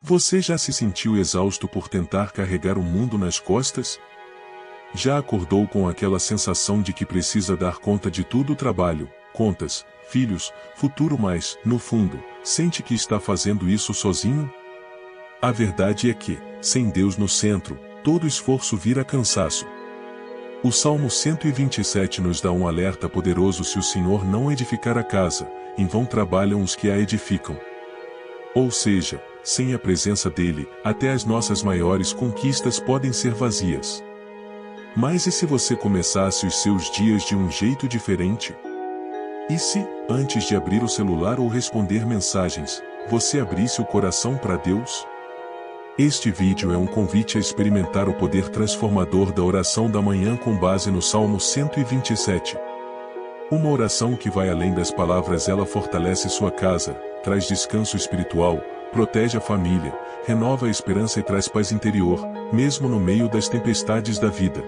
Você já se sentiu exausto por tentar carregar o mundo nas costas? Já acordou com aquela sensação de que precisa dar conta de tudo o trabalho, contas, filhos, futuro, mas, no fundo, sente que está fazendo isso sozinho? A verdade é que, sem Deus no centro, todo esforço vira cansaço. O Salmo 127 nos dá um alerta poderoso: se o Senhor não edificar a casa, em vão trabalham os que a edificam. Ou seja, sem a presença dele, até as nossas maiores conquistas podem ser vazias. Mas e se você começasse os seus dias de um jeito diferente? E se, antes de abrir o celular ou responder mensagens, você abrisse o coração para Deus? Este vídeo é um convite a experimentar o poder transformador da oração da manhã com base no Salmo 127. Uma oração que vai além das palavras. Ela fortalece sua casa, traz descanso espiritual, protege a família, renova a esperança e traz paz interior, mesmo no meio das tempestades da vida.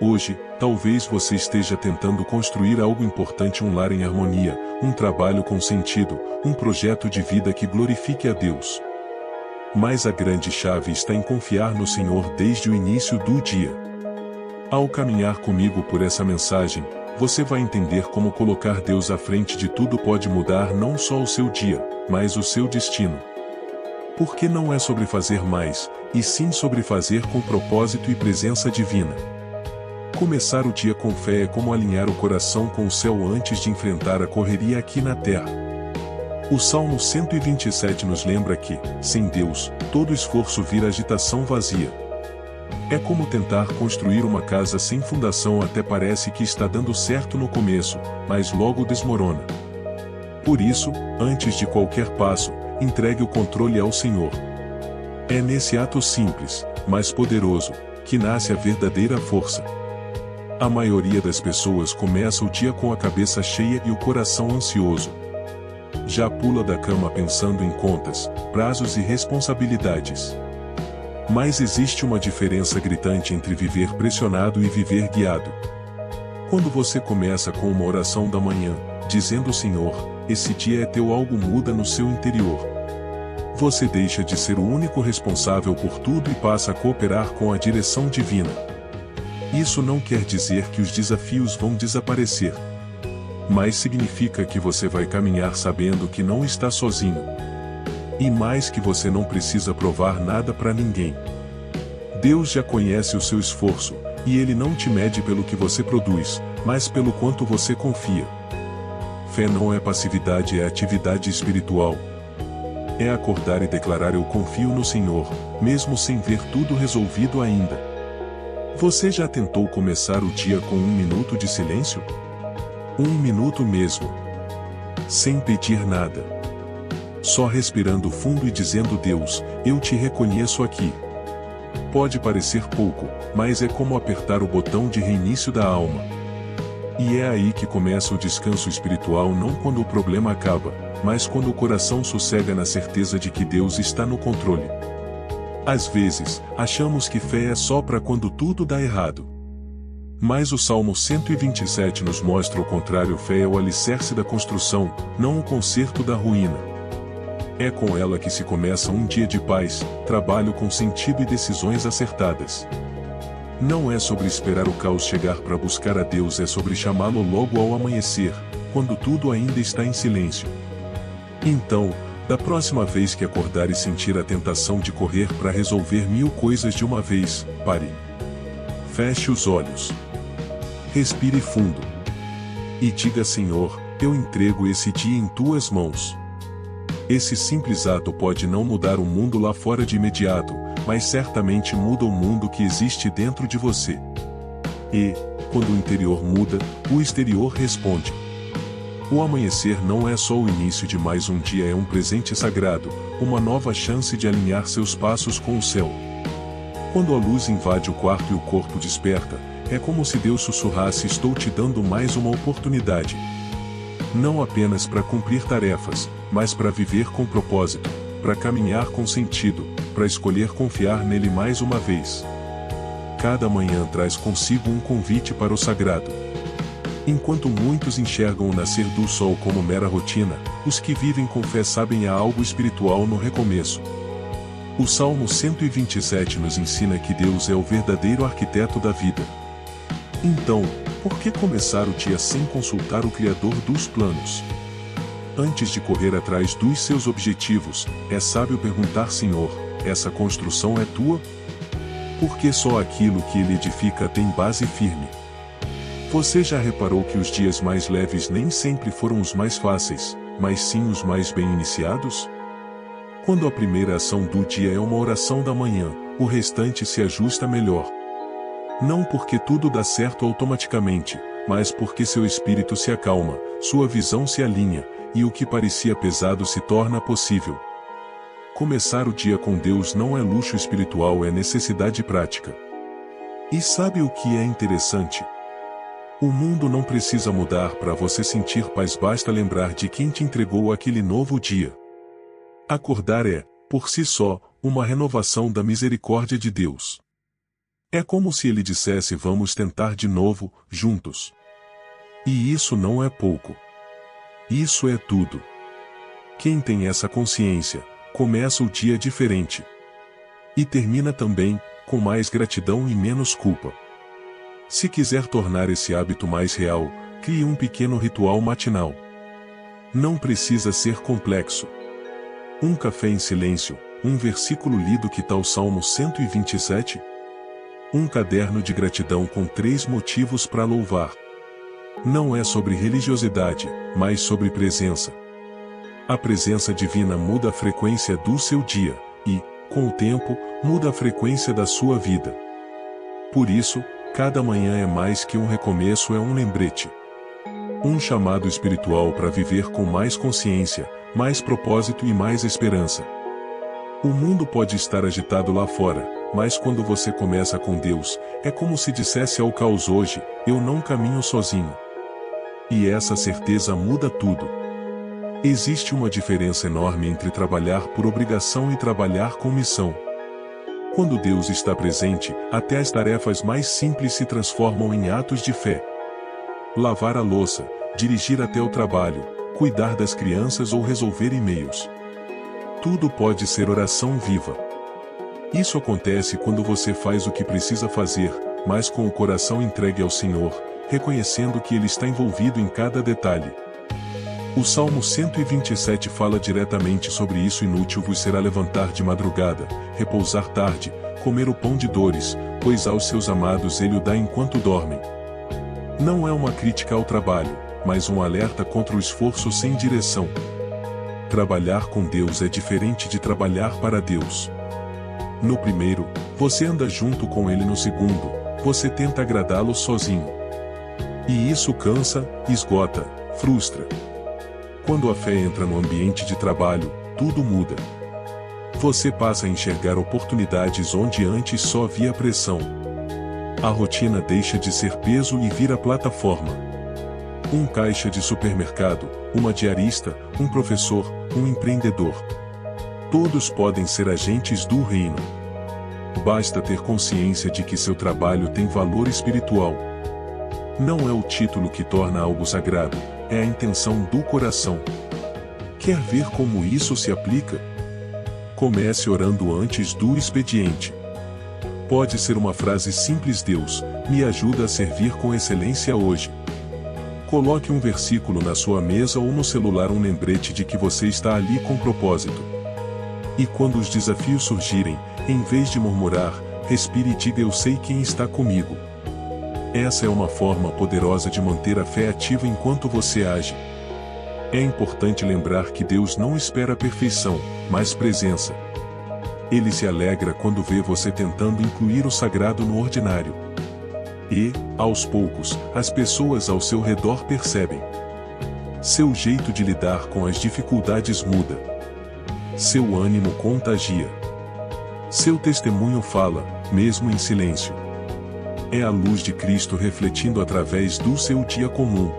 Hoje, talvez você esteja tentando construir algo importante: um lar em harmonia, um trabalho com sentido, um projeto de vida que glorifique a Deus. Mas a grande chave está em confiar no Senhor desde o início do dia. Ao caminhar comigo por essa mensagem, você vai entender como colocar Deus à frente de tudo pode mudar não só o seu dia, mas o seu destino. Porque não é sobre fazer mais, e sim sobre fazer com propósito e presença divina. Começar o dia com fé é como alinhar o coração com o céu antes de enfrentar a correria aqui na terra. O Salmo 127 nos lembra que, sem Deus, todo esforço vira agitação vazia. É como tentar construir uma casa sem fundação. Até parece que está dando certo no começo, mas logo desmorona. Por isso, antes de qualquer passo, entregue o controle ao Senhor. É nesse ato simples, mas poderoso, que nasce a verdadeira força. A maioria das pessoas começa o dia com a cabeça cheia e o coração ansioso. Já pula da cama pensando em contas, prazos e responsabilidades. Mas existe uma diferença gritante entre viver pressionado e viver guiado. Quando você começa com uma oração da manhã, dizendo: Senhor, esse dia é teu, algo muda no seu interior. Você deixa de ser o único responsável por tudo e passa a cooperar com a direção divina. Isso não quer dizer que os desafios vão desaparecer. Mas significa que você vai caminhar sabendo que não está sozinho. E mais, que você não precisa provar nada para ninguém. Deus já conhece o seu esforço, e Ele não te mede pelo que você produz, mas pelo quanto você confia. Fé não é passividade, é atividade espiritual. É acordar e declarar: eu confio no Senhor, mesmo sem ver tudo resolvido ainda. Você já tentou começar o dia com 1 minuto de silêncio? 1 minuto mesmo. Sem pedir nada. Só respirando fundo e dizendo: Deus, eu te reconheço aqui. Pode parecer pouco, mas é como apertar o botão de reinício da alma. E é aí que começa o descanso espiritual, não quando o problema acaba, mas quando o coração sossega na certeza de que Deus está no controle. Às vezes, achamos que fé é só para quando tudo dá errado. Mas o Salmo 127 nos mostra o contrário. Fé é o alicerce da construção, não o conserto da ruína. É com ela que se começa um dia de paz, trabalho com sentido e decisões acertadas. Não é sobre esperar o caos chegar para buscar a Deus, é sobre chamá-lo logo ao amanhecer, quando tudo ainda está em silêncio. Então, da próxima vez que acordar e sentir a tentação de correr para resolver 1000 coisas de uma vez, pare. Feche os olhos. Respire fundo. E diga: Senhor, eu entrego esse dia em tuas mãos. Esse simples ato pode não mudar o mundo lá fora de imediato, mas certamente muda o mundo que existe dentro de você. E, quando o interior muda, o exterior responde. O amanhecer não é só o início de mais um dia, é um presente sagrado, uma nova chance de alinhar seus passos com o céu. Quando a luz invade o quarto e o corpo desperta, é como se Deus sussurrasse: estou te dando mais uma oportunidade. Não apenas para cumprir tarefas, mas para viver com propósito, para caminhar com sentido, para escolher confiar nele mais uma vez. Cada manhã traz consigo um convite para o sagrado. Enquanto muitos enxergam o nascer do sol como mera rotina, os que vivem com fé sabem há algo espiritual no recomeço. O Salmo 127 nos ensina que Deus é o verdadeiro arquiteto da vida. Então, por que começar o dia sem consultar o Criador dos planos? Antes de correr atrás dos seus objetivos, é sábio perguntar: Senhor, essa construção é tua? Porque só aquilo que ele edifica tem base firme. Você já reparou que os dias mais leves nem sempre foram os mais fáceis, mas sim os mais bem iniciados? Quando a primeira ação do dia é uma oração da manhã, o restante se ajusta melhor. Não porque tudo dá certo automaticamente, mas porque seu espírito se acalma, sua visão se alinha, e o que parecia pesado se torna possível. Começar o dia com Deus não é luxo espiritual, é necessidade prática. E sabe o que é interessante? O mundo não precisa mudar para você sentir paz, basta lembrar de quem te entregou aquele novo dia. Acordar é, por si só, uma renovação da misericórdia de Deus. É como se ele dissesse: vamos tentar de novo, juntos. E isso não é pouco. Isso é tudo. Quem tem essa consciência, começa o dia diferente. E termina também, com mais gratidão e menos culpa. Se quiser tornar esse hábito mais real, crie um pequeno ritual matinal. Não precisa ser complexo. Um café em silêncio, um versículo lido, que tal Salmo 127? Um caderno de gratidão com 3 motivos para louvar. Não é sobre religiosidade, mas sobre presença. A presença divina muda a frequência do seu dia, e, com o tempo, muda a frequência da sua vida. Por isso, cada manhã é mais que um recomeço, é um lembrete. Um chamado espiritual para viver com mais consciência, mais propósito e mais esperança. O mundo pode estar agitado lá fora, mas quando você começa com Deus, é como se dissesse ao caos: hoje, eu não caminho sozinho. E essa certeza muda tudo. Existe uma diferença enorme entre trabalhar por obrigação e trabalhar com missão. Quando Deus está presente, até as tarefas mais simples se transformam em atos de fé. Lavar a louça, dirigir até o trabalho, cuidar das crianças ou resolver e-mails. Tudo pode ser oração viva. Isso acontece quando você faz o que precisa fazer, mas com o coração entregue ao Senhor, reconhecendo que Ele está envolvido em cada detalhe. O Salmo 127 fala diretamente sobre isso: inútil vos será levantar de madrugada, repousar tarde, comer o pão de dores, pois aos seus amados Ele o dá enquanto dormem. Não é uma crítica ao trabalho, mas um alerta contra o esforço sem direção. Trabalhar com Deus é diferente de trabalhar para Deus. No primeiro, você anda junto com Ele; no segundo, você tenta agradá-lo sozinho. E isso cansa, esgota, frustra. Quando a fé entra no ambiente de trabalho, tudo muda. Você passa a enxergar oportunidades onde antes só havia pressão. A rotina deixa de ser peso e vira plataforma. Um caixa de supermercado, uma diarista, um professor, um empreendedor. Todos podem ser agentes do reino. Basta ter consciência de que seu trabalho tem valor espiritual. Não é o título que torna algo sagrado, é a intenção do coração. Quer ver como isso se aplica? Comece orando antes do expediente. Pode ser uma frase simples: Deus, me ajuda a servir com excelência hoje. Coloque um versículo na sua mesa ou no celular, um lembrete de que você está ali com propósito. E quando os desafios surgirem, em vez de murmurar, respire e diga: eu sei quem está comigo. Essa é uma forma poderosa de manter a fé ativa enquanto você age. É importante lembrar que Deus não espera perfeição, mas presença. Ele se alegra quando vê você tentando incluir o sagrado no ordinário. E, aos poucos, as pessoas ao seu redor percebem. Seu jeito de lidar com as dificuldades muda. Seu ânimo contagia. Seu testemunho fala, mesmo em silêncio. É a luz de Cristo refletindo através do seu dia comum.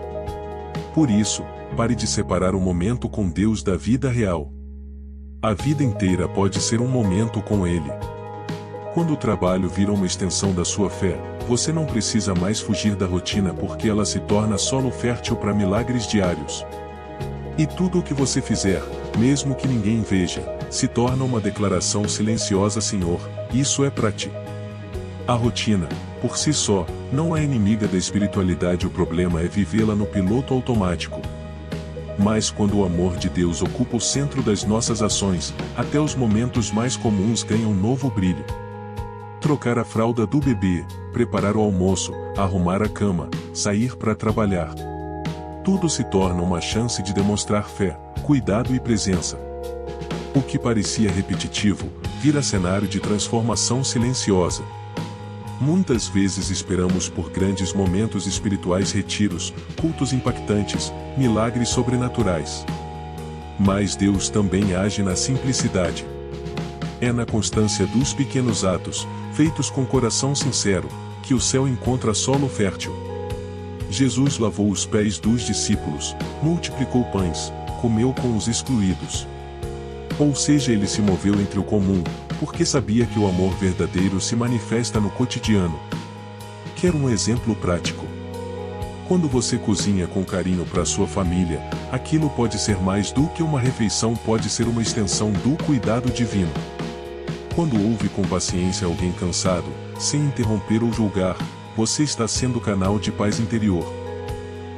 Por isso, pare de separar o momento com Deus da vida real. A vida inteira pode ser um momento com Ele. Quando o trabalho vira uma extensão da sua fé, você não precisa mais fugir da rotina, porque ela se torna solo fértil para milagres diários. E tudo o que você fizer, mesmo que ninguém veja, se torna uma declaração silenciosa: Senhor, isso é para ti. A rotina, por si só, não é inimiga da espiritualidade, o problema é vivê-la no piloto automático. Mas quando o amor de Deus ocupa o centro das nossas ações, até os momentos mais comuns ganham um novo brilho. Trocar a fralda do bebê, preparar o almoço, arrumar a cama, sair para trabalhar. Tudo se torna uma chance de demonstrar fé, cuidado e presença. O que parecia repetitivo, vira cenário de transformação silenciosa. Muitas vezes esperamos por grandes momentos espirituais, retiros, cultos impactantes, milagres sobrenaturais. Mas Deus também age na simplicidade. É na constância dos pequenos atos, feitos com coração sincero, que o céu encontra solo fértil. Jesus lavou os pés dos discípulos, multiplicou pães, comeu com os excluídos. Ou seja, ele se moveu entre o comum, porque sabia que o amor verdadeiro se manifesta no cotidiano. Quer um exemplo prático? Quando você cozinha com carinho para sua família, aquilo pode ser mais do que uma refeição, pode ser uma extensão do cuidado divino. Quando ouve com paciência alguém cansado, sem interromper ou julgar, você está sendo canal de paz interior.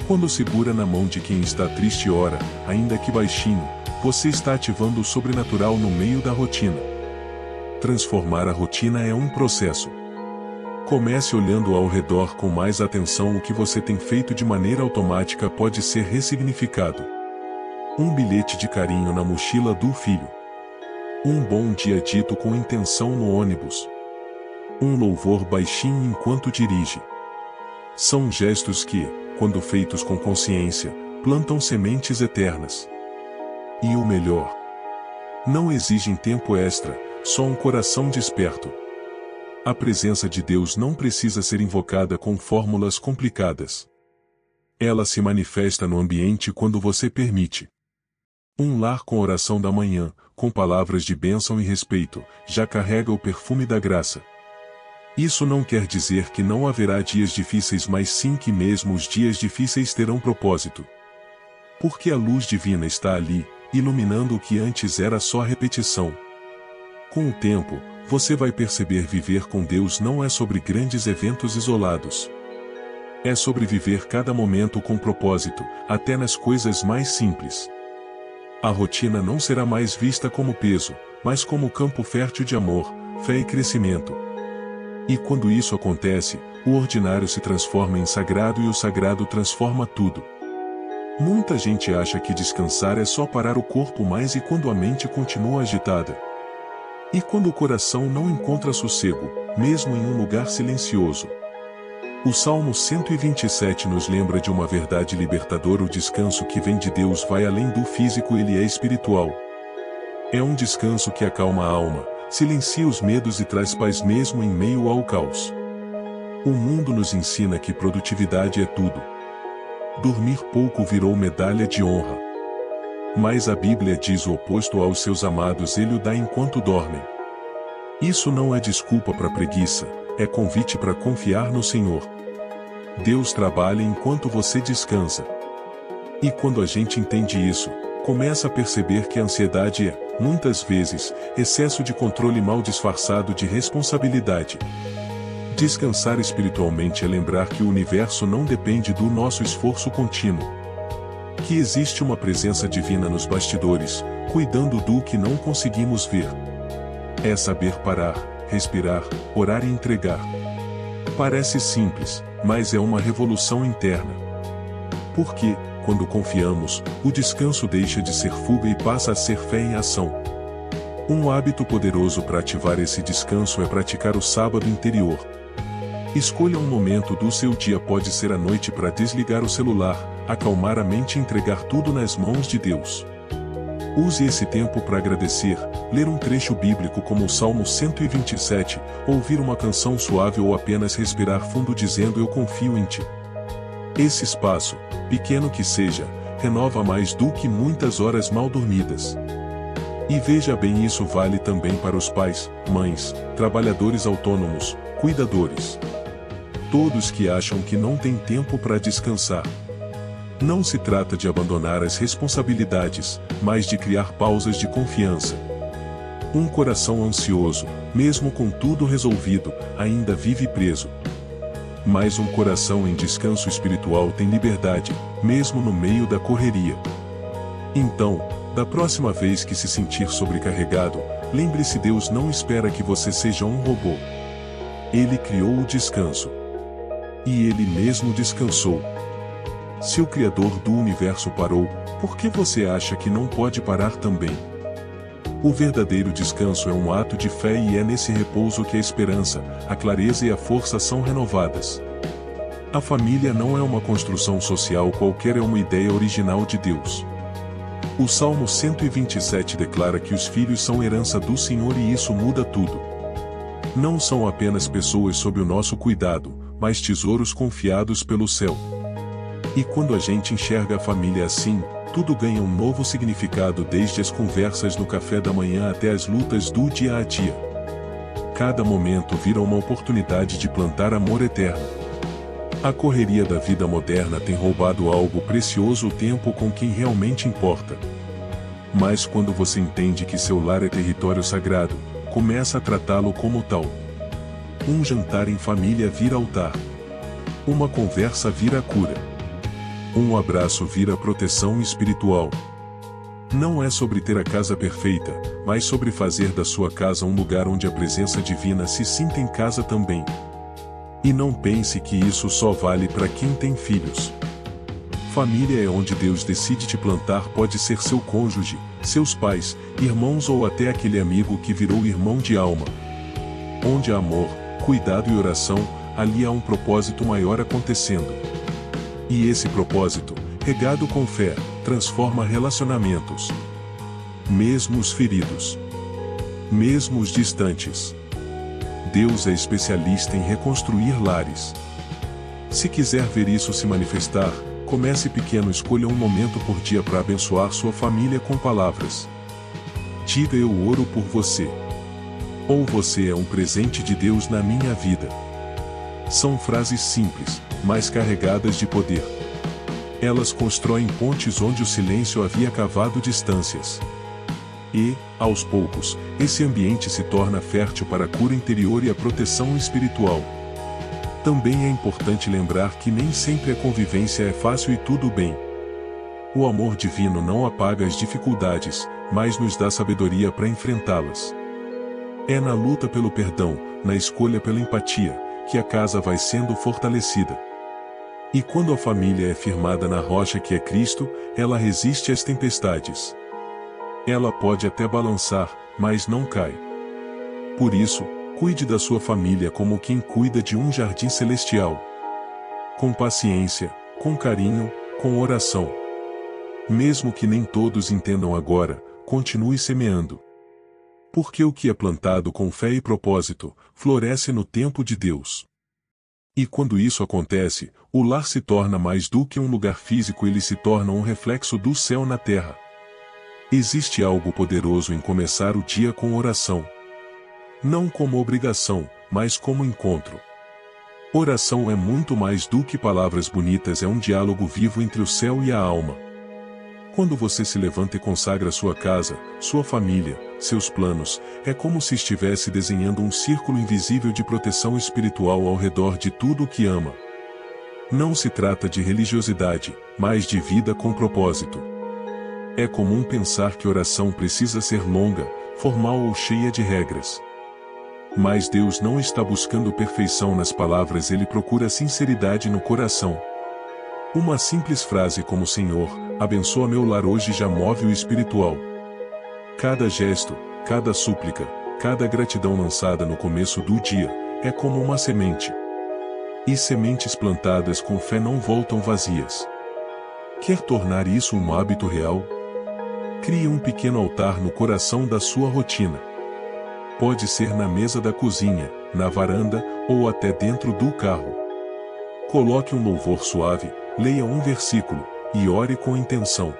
Quando segura na mão de quem está triste e ora, ainda que baixinho, você está ativando o sobrenatural no meio da rotina. Transformar a rotina é um processo. Comece olhando ao redor com mais atenção. O que você tem feito de maneira automática pode ser ressignificado. Um bilhete de carinho na mochila do filho. Um bom dia dito com intenção no ônibus. Um louvor baixinho enquanto dirige. São gestos que, quando feitos com consciência, plantam sementes eternas. E o melhor, não exigem tempo extra, só um coração desperto. A presença de Deus não precisa ser invocada com fórmulas complicadas. Ela se manifesta no ambiente quando você permite. Um lar com oração da manhã, com palavras de bênção e respeito, já carrega o perfume da graça. Isso não quer dizer que não haverá dias difíceis, mas sim que mesmo os dias difíceis terão propósito. Porque a luz divina está ali, iluminando o que antes era só repetição. Com o tempo, você vai perceber: viver com Deus não é sobre grandes eventos isolados. É sobre viver cada momento com propósito, até nas coisas mais simples. A rotina não será mais vista como peso, mas como campo fértil de amor, fé e crescimento. E quando isso acontece, o ordinário se transforma em sagrado e o sagrado transforma tudo. Muita gente acha que descansar é só parar o corpo, mas e quando a mente continua agitada? E quando o coração não encontra sossego, mesmo em um lugar silencioso? O Salmo 127 nos lembra de uma verdade libertadora: o descanso que vem de Deus vai além do físico, ele é espiritual. É um descanso que acalma a alma, silencia os medos e traz paz mesmo em meio ao caos. O mundo nos ensina que produtividade é tudo. Dormir pouco virou medalha de honra. Mas a Bíblia diz o oposto: aos seus amados ele o dá enquanto dormem. Isso não é desculpa para preguiça, é convite para confiar no Senhor. Deus trabalha enquanto você descansa. E quando a gente entende isso, começa a perceber que a ansiedade é, muitas vezes, excesso de controle mal disfarçado de responsabilidade. Descansar espiritualmente é lembrar que o universo não depende do nosso esforço contínuo. Que existe uma presença divina nos bastidores, cuidando do que não conseguimos ver. É saber parar, respirar, orar e entregar. Parece simples, mas é uma revolução interna. Porque, quando confiamos, o descanso deixa de ser fuga e passa a ser fé em ação. Um hábito poderoso para ativar esse descanso é praticar o sábado interior. Escolha um momento do seu dia, pode ser à noite, para desligar o celular, acalmar a mente e entregar tudo nas mãos de Deus. Use esse tempo para agradecer, ler um trecho bíblico como o Salmo 127, ouvir uma canção suave ou apenas respirar fundo dizendo: eu confio em ti. Esse espaço, pequeno que seja, renova mais do que muitas horas mal dormidas. E veja bem, isso vale também para os pais, mães, trabalhadores autônomos, cuidadores. Todos que acham que não têm tempo para descansar. Não se trata de abandonar as responsabilidades, mas de criar pausas de confiança. Um coração ansioso, mesmo com tudo resolvido, ainda vive preso. Mas um coração em descanso espiritual tem liberdade, mesmo no meio da correria. Então, da próxima vez que se sentir sobrecarregado, lembre-se: Deus não espera que você seja um robô. Ele criou o descanso. E Ele mesmo descansou. Se o Criador do universo parou, por que você acha que não pode parar também? O verdadeiro descanso é um ato de fé e é nesse repouso que a esperança, a clareza e a força são renovadas. A família não é uma construção social qualquer, é uma ideia original de Deus. O Salmo 127 declara que os filhos são herança do Senhor e isso muda tudo. Não são apenas pessoas sob o nosso cuidado, mas tesouros confiados pelo céu. E quando a gente enxerga a família assim, tudo ganha um novo significado, desde as conversas no café da manhã até as lutas do dia a dia. Cada momento vira uma oportunidade de plantar amor eterno. A correria da vida moderna tem roubado algo precioso: o tempo com quem realmente importa. Mas quando você entende que seu lar é território sagrado, começa a tratá-lo como tal. Um jantar em família vira altar. Uma conversa vira cura. Um abraço vira proteção espiritual. Não é sobre ter a casa perfeita, mas sobre fazer da sua casa um lugar onde a presença divina se sinta em casa também. E não pense que isso só vale para quem tem filhos. Família é onde Deus decide te plantar. Pode ser seu cônjuge, seus pais, irmãos ou até aquele amigo que virou irmão de alma. Onde há amor, cuidado e oração, ali há um propósito maior acontecendo. E esse propósito, regado com fé, transforma relacionamentos. Mesmo os feridos. Mesmo os distantes. Deus é especialista em reconstruir lares. Se quiser ver isso se manifestar, comece pequeno. Escolha um momento por dia para abençoar sua família com palavras. Diga: eu oro por você. Ou você é um presente de Deus na minha vida. São frases simples, mas carregadas de poder. Elas constroem pontes onde o silêncio havia cavado distâncias. E, aos poucos, esse ambiente se torna fértil para a cura interior e a proteção espiritual. Também é importante lembrar que nem sempre a convivência é fácil e tudo bem. O amor divino não apaga as dificuldades, mas nos dá sabedoria para enfrentá-las. É na luta pelo perdão, na escolha pela empatia, que a casa vai sendo fortalecida. E quando a família é firmada na rocha que é Cristo, ela resiste às tempestades. Ela pode até balançar, mas não cai. Por isso, cuide da sua família como quem cuida de um jardim celestial. Com paciência, com carinho, com oração. Mesmo que nem todos entendam agora, continue semeando. Porque o que é plantado com fé e propósito, floresce no tempo de Deus. E quando isso acontece, o lar se torna mais do que um lugar físico, ele se torna um reflexo do céu na terra. Existe algo poderoso em começar o dia com oração. Não como obrigação, mas como encontro. Oração é muito mais do que palavras bonitas, é um diálogo vivo entre o céu e a alma. Quando você se levanta e consagra sua casa, sua família, seus planos, é como se estivesse desenhando um círculo invisível de proteção espiritual ao redor de tudo o que ama. Não se trata de religiosidade, mas de vida com propósito. É comum pensar que oração precisa ser longa, formal ou cheia de regras. Mas Deus não está buscando perfeição nas palavras, Ele procura sinceridade no coração. Uma simples frase como Senhor, abençoa meu lar hoje já move o espiritual. Cada gesto, cada súplica, cada gratidão lançada no começo do dia, é como uma semente. E sementes plantadas com fé não voltam vazias. Quer tornar isso um hábito real? Crie um pequeno altar no coração da sua rotina. Pode ser na mesa da cozinha, na varanda, ou até dentro do carro. Coloque um louvor suave, leia um versículo, e ore com intenção.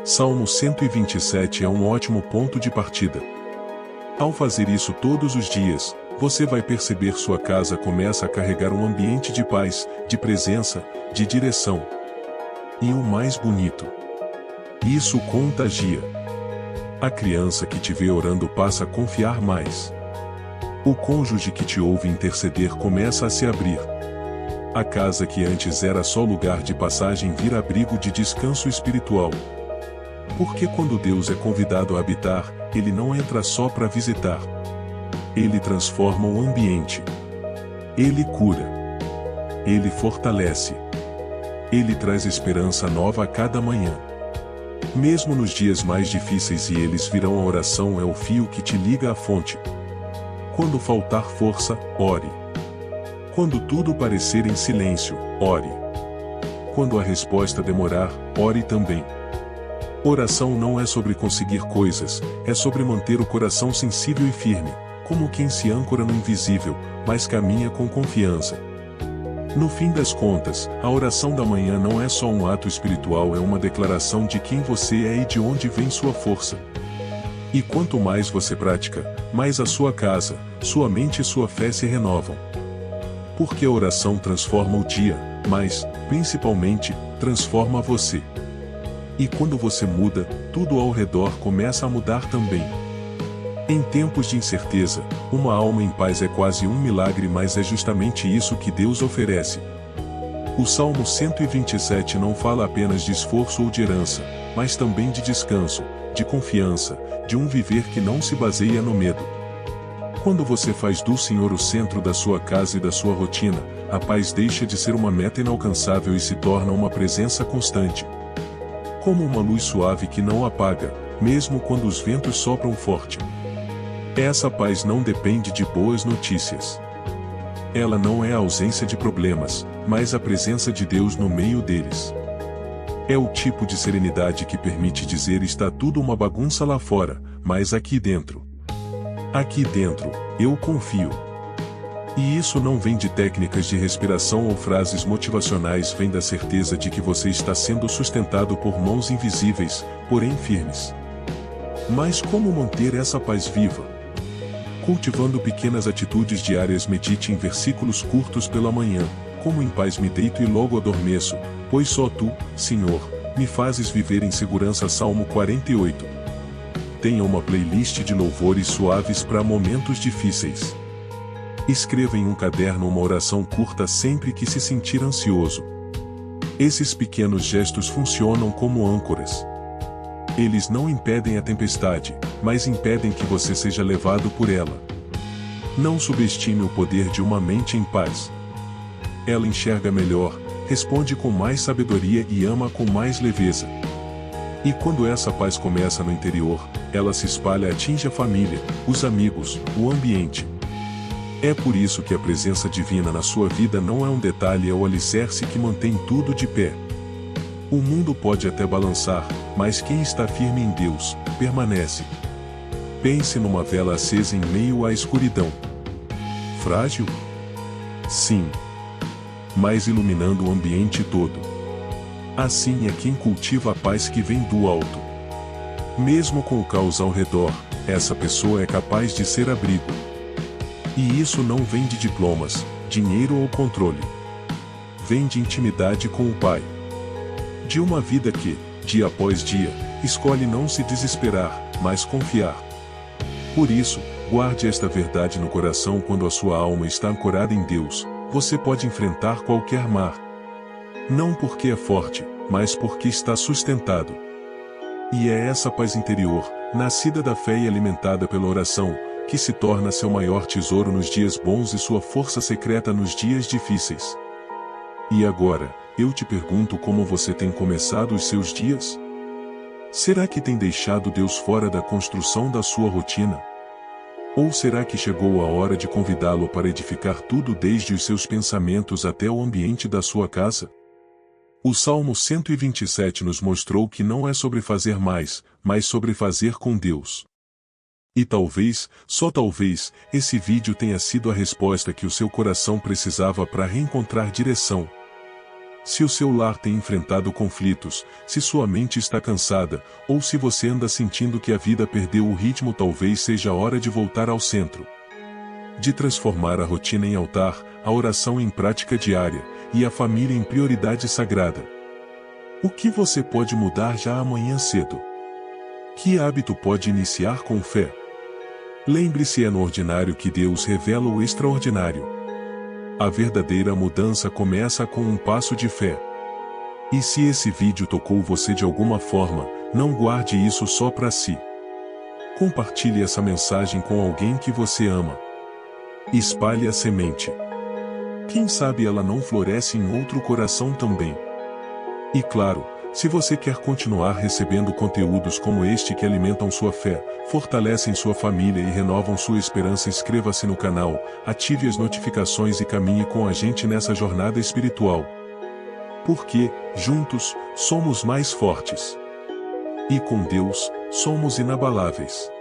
Salmo 127 é um ótimo ponto de partida. Ao fazer isso todos os dias, você vai perceber sua casa começa a carregar um ambiente de paz, de presença, de direção. E o mais bonito: isso contagia. A criança que te vê orando passa a confiar mais. O cônjuge que te ouve interceder começa a se abrir. A casa que antes era só lugar de passagem vira abrigo de descanso espiritual. Porque quando Deus é convidado a habitar, Ele não entra só para visitar. Ele transforma o ambiente. Ele cura. Ele fortalece. Ele traz esperança nova a cada manhã. Mesmo nos dias mais difíceis, e eles virão, a oração é o fio que te liga à fonte. Quando faltar força, ore. Quando tudo parecer em silêncio, ore. Quando a resposta demorar, ore também. Oração não é sobre conseguir coisas, é sobre manter o coração sensível e firme, como quem se âncora no invisível, mas caminha com confiança. No fim das contas, a oração da manhã não é só um ato espiritual, é uma declaração de quem você é e de onde vem sua força. E quanto mais você pratica, mais a sua casa, sua mente e sua fé se renovam. Porque a oração transforma o dia, mas, principalmente, transforma você. E quando você muda, tudo ao redor começa a mudar também. Em tempos de incerteza, uma alma em paz é quase um milagre, mas é justamente isso que Deus oferece. O Salmo 127 não fala apenas de esforço ou de herança, mas também de descanso, de confiança, de um viver que não se baseia no medo. Quando você faz do Senhor o centro da sua casa e da sua rotina, a paz deixa de ser uma meta inalcançável e se torna uma presença constante. Como uma luz suave que não apaga, mesmo quando os ventos sopram forte. Essa paz não depende de boas notícias. Ela não é a ausência de problemas, mas a presença de Deus no meio deles. É o tipo de serenidade que permite dizer: está tudo uma bagunça lá fora, mas aqui dentro, eu confio. E isso não vem de técnicas de respiração ou frases motivacionais, vem da certeza de que você está sendo sustentado por mãos invisíveis, porém firmes. Mas como manter essa paz viva? Cultivando pequenas atitudes diárias. Medite em versículos curtos pela manhã, como: em paz me deito e logo adormeço, pois só tu, Senhor, me fazes viver em segurança. Salmo 48. Tenha uma playlist de louvores suaves para momentos difíceis. Escreva em um caderno uma oração curta sempre que se sentir ansioso. Esses pequenos gestos funcionam como âncoras. Eles não impedem a tempestade, mas impedem que você seja levado por ela. Não subestime o poder de uma mente em paz. Ela enxerga melhor, responde com mais sabedoria e ama com mais leveza. E quando essa paz começa no interior, ela se espalha e atinge a família, os amigos, o ambiente. É por isso que a presença divina na sua vida não é um detalhe, é o alicerce que mantém tudo de pé. O mundo pode até balançar, mas quem está firme em Deus, permanece. Pense numa vela acesa em meio à escuridão. Frágil? Sim. Mas iluminando o ambiente todo. Assim é quem cultiva a paz que vem do alto. Mesmo com o caos ao redor, essa pessoa é capaz de ser abrigo. E isso não vem de diplomas, dinheiro ou controle. Vem de intimidade com o Pai. De uma vida que, dia após dia, escolhe não se desesperar, mas confiar. Por isso, guarde esta verdade no coração: quando a sua alma está ancorada em Deus, você pode enfrentar qualquer mar. Não porque é forte, mas porque está sustentado. E é essa paz interior, nascida da fé e alimentada pela oração, que se torna seu maior tesouro nos dias bons e sua força secreta nos dias difíceis. E agora, eu te pergunto: como você tem começado os seus dias? Será que tem deixado Deus fora da construção da sua rotina? Ou será que chegou a hora de convidá-lo para edificar tudo, desde os seus pensamentos até o ambiente da sua casa? O Salmo 127 nos mostrou que não é sobre fazer mais, mas sobre fazer com Deus. E talvez, só talvez, esse vídeo tenha sido a resposta que o seu coração precisava para reencontrar direção. Se o seu lar tem enfrentado conflitos, se sua mente está cansada, ou se você anda sentindo que a vida perdeu o ritmo, talvez seja a hora de voltar ao centro. De transformar a rotina em altar, a oração em prática diária, e a família em prioridade sagrada. O que você pode mudar já amanhã cedo? Que hábito pode iniciar com fé? Lembre-se, é no ordinário que Deus revela o extraordinário. A verdadeira mudança começa com um passo de fé. E se esse vídeo tocou você de alguma forma, não guarde isso só para si. Compartilhe essa mensagem com alguém que você ama. Espalhe a semente. Quem sabe ela não floresce em outro coração também. E claro, se você quer continuar recebendo conteúdos como este que alimentam sua fé, fortalecem sua família e renovam sua esperança, inscreva-se no canal, ative as notificações e caminhe com a gente nessa jornada espiritual. Porque, juntos, somos mais fortes. E com Deus, somos inabaláveis.